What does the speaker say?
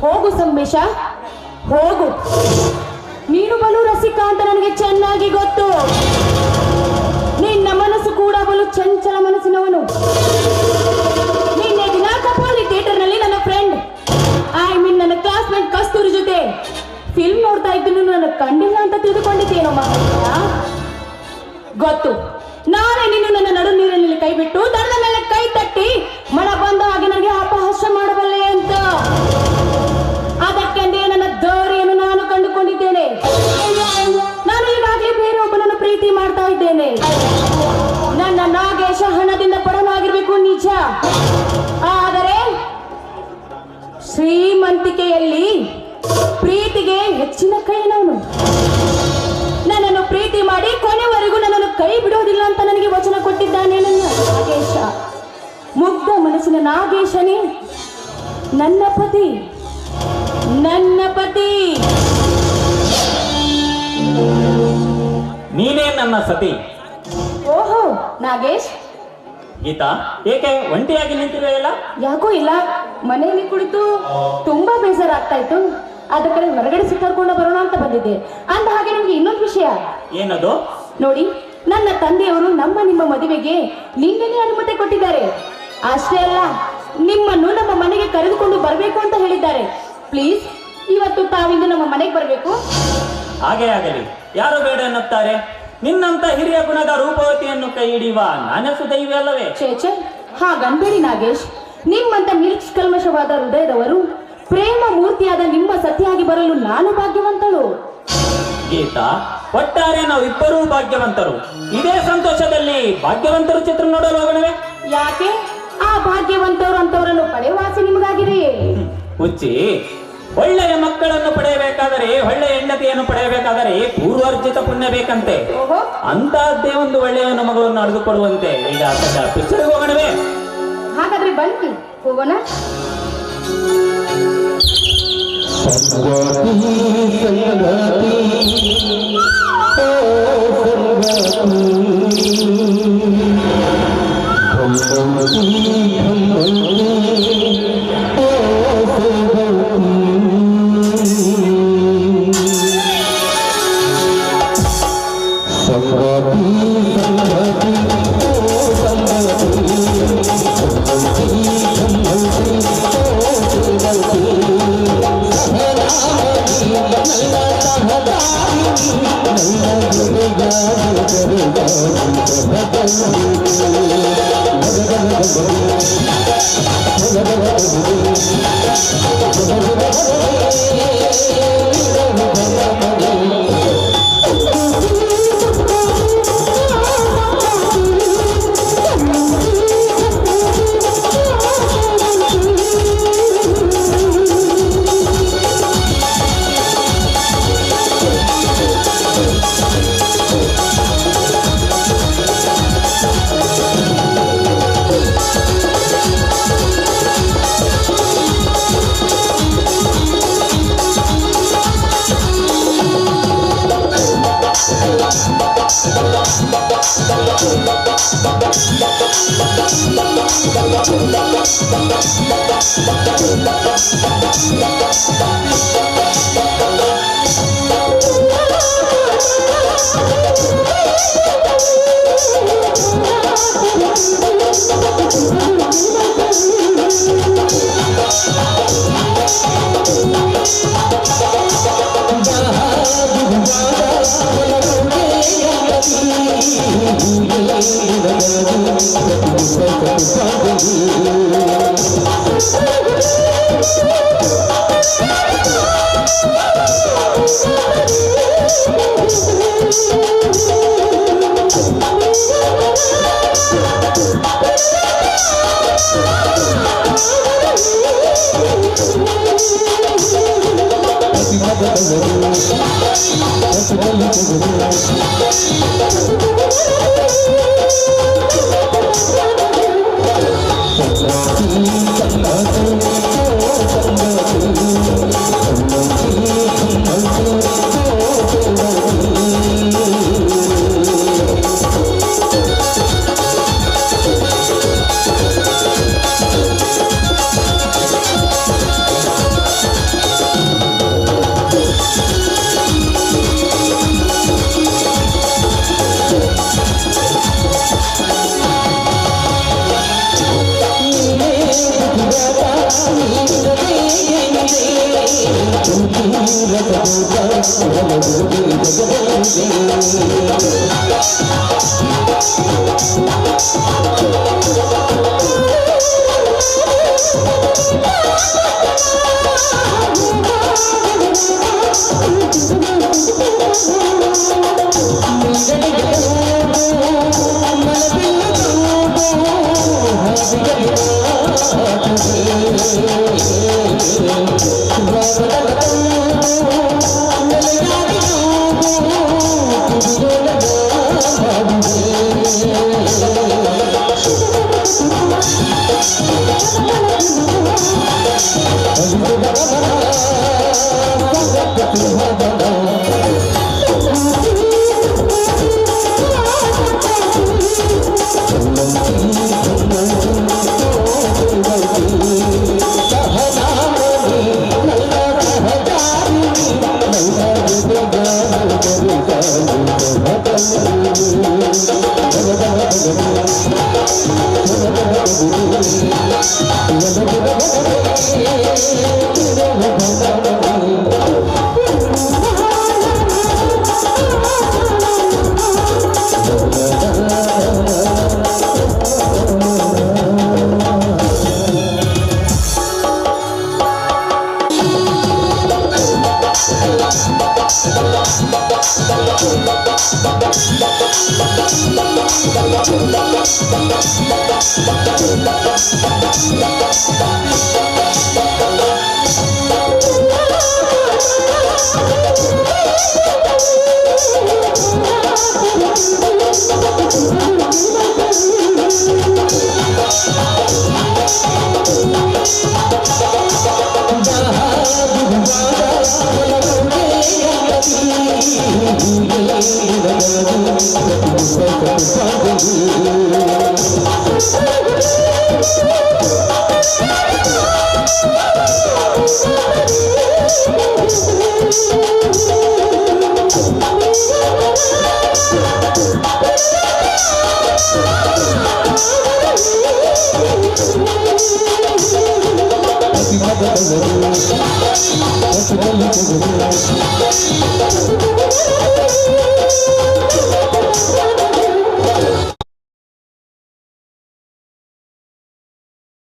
ಹೋಗು ಸಂಮೇಶ, ಹೋಗು. ನೀನು ಬಲು ರಸಿಕ ಅಂತ ನನಗೆ ಚೆನ್ನಾಗಿ ಗೊತ್ತು. ನಿನ್ನ ಮನಸ್ಸು ಕೂಡ ಬಲು ಚಂಚಲ ಮನಸ್ಸಿನವನು. ನಿನ್ನೆ ದಿನ ಕಪಾಲಿ ಥಿಯೇಟರ್ ನಲ್ಲಿ ನನ್ನ ಫ್ರೆಂಡ್ ನನ್ನ ಕ್ಲಾಸ್ಮೇಟ್ ಕಸ್ತೂರಿ ಜೊತೆ ಫಿಲ್ಮ್ ನೋಡ್ತಾ ಇದ್ದು ನನ್ನ ಕಂಡಿಲ್ಲ ಅಂತ ತಿಳಿದುಕೊಂಡಿದ್ದೇನೋ ಮಹಾರಾಜ. ಗೊತ್ತು, ನಾನೇ ನೀನು ನನ್ನ ನಡು ನೀರಿನಲ್ಲಿ ಕೈ ಬಿಟ್ಟು ನನ್ನ ಮೇಲೆ ಕೈ ತಟ್ಟಿ ಮನ ಬಂದ ಹಾಗೆ ನನಗೆ ಅಪಹಾಸ್ಯ ಮಾಡಬಲ್ಲೆ ಅಂತ. ಅದಕ್ಕೆಂದೇ ನನ್ನ ದಾರಿಯನ್ನು ನಾನು ಕಂಡುಕೊಂಡಿದ್ದೇನೆ. ನಾನು ಈಗಾಗಲೇ ಬೇರೊಬ್ಬನನ್ನು ಪ್ರೀತಿ ಮಾಡ್ತಾ ಇದ್ದೇನೆ. ನನ್ನ ನಾಗೇಶ ಹಣದಿಂದ ಬಡವನಾಗಿರ್ಬೇಕು ನಿಜ, ಆದರೆ ಶ್ರೀಮಂತಿಕೆಯಲ್ಲಿ ಪ್ರೀತಿಗೆ ಹೆಚ್ಚಿನ ಕೈನವನು. ನನ್ನನ್ನು ಪ್ರೀತಿ ಮಾಡಿ ಕೊನೆವರೆಗೂ ನನ್ನನ್ನು ಕೈ ಬಿಡೋದಿಲ್ಲ ಅಂತ ನನಗೆ ವಚನ ಕೊಟ್ಟಿದ್ದಾನೆ ನನ್ನ ನಾಗೇಶ. ಮುಗ್ಧ ಮನಸ್ಸಿನ ನಾಗೇಶನೇ ನನ್ನ ಪತಿ, ನನ್ನ ಪತಿ. ನೀನೇ ನನ್ನ ಸತಿ. ಓಹೋ ನಾಗೇಶ್, ಗೀತಾ, ಏಕೆ ಒಂಟಿಯಾಗಿ ನಿಂತಿವೆಯಲ್ಲ? ಯಾಕೋ ಇಲ್ಲ, ಮನೆಯಲ್ಲಿ ಕುಳಿತು ತುಂಬಾ ಬೇಸರ ಆಗ್ತಾ ಇತ್ತು. ಆದ ಕಡೆ ಹೊರಗಡೆ ಸುತ್ತಾಡ್ಕೊಂಡು ಬರೋಣ ಅಂತ ಬಂದಿದ್ದೆ. ಅಂದ ಹಾಗೆ ನಿಮ್ಗೆ ಇನ್ನೊಂದು ವಿಷಯ. ಏನದು? ನೋಡಿ, ನನ್ನ ತಂದೆಯವರು ನಿಮ್ಮ ಮದುವೆಗೆ ನಿನ್ನೆನೇ ಅನುಮತಿ ಕೊಟ್ಟಿದ್ದಾರೆ. ಅಷ್ಟೇ ಅಲ್ಲ, ನಿಮ್ಮನ್ನು ನಮ್ಮ ಮನೆಗೆ ಕರೆದುಕೊಂಡು ಬರಬೇಕು ಅಂತ ಹೇಳಿದ್ದಾರೆ. ಪ್ಲೀಸ್ ಇವತ್ತು ತಾವಿಂದು ನಮ್ಮ ಮನೆಗೆ ಬರಬೇಕು. ಹಾಗೆ ಆಗಲಿ, ಯಾರು ಬೇಡ ಎನ್ನುತ್ತಾರೆ? ನಿನ್ನಂತ ಹಿರಿಯ ಗುಣದ ರೂಪವತಿಯನ್ನು ಕೈ ಹಿಡಿಯುವ ನಾನಸು ದೈವಿ ಅಲ್ಲವೇ? ಚೇಚೆ, ಹಾಗನ್ಬೇಡಿ ನಾಗೇಶ್. ನಿಮ್ಮಂತ ನಿಷ್ಕಲ್ಮಶವಾದ ಹೃದಯದವರು ಪ್ರೇಮ ಮೂರ್ತಿಯಾದ ನಿಮ್ಮ ಸತಿಯಾಗಿ ಬರಲು ನಾನು ಭಾಗ್ಯವಂತಳು. ಗೀತಾ, ಒಟ್ಟಾರೆ ನಾವು ಇಬ್ಬರೂ ಭಾಗ್ಯವಂತರು. ಇದೇ ಸಂತೋಷದಲ್ಲಿ ಭಾಗ್ಯವಂತರು ಚಿತ್ರ ನೋಡಲು ಹೋಗೋಣವೇ? ಯಾಕೆ? ಆ ಭಾಗ್ಯವಂತರು ಅಂತವರನ್ನು ಪಡೆಯುವ ಆಸೆ ನಿಮಗಾಗಿದೆಯೇ? ಹುಚ್ಚಿ, ಒಳ್ಳೆಯ ಮಕ್ಕಳನ್ನು ಪಡೆಯಬೇಕಾದರೆ, ಒಳ್ಳೆಯ ಹೆಂಡತಿಯನ್ನು ಪಡೆಯಬೇಕಾದರೆ ಪೂರ್ವಾರ್ಜಿತ ಪುಣ್ಯ ಬೇಕಂತೆ. ಅಂತಹದ್ದೇ ಒಂದು ಒಳ್ಳೆಯ ಮಗುವನ್ನು ನಡೆದುಕೊಡುವಂತೆ ಈಗ ಪಿಕ್ಚರ್ಗೆ ಹೋಗೋಣವೇ? ಹಾಗಾದ್ರೆ ಬನ್ನಿ, ಹೋಗೋಣ.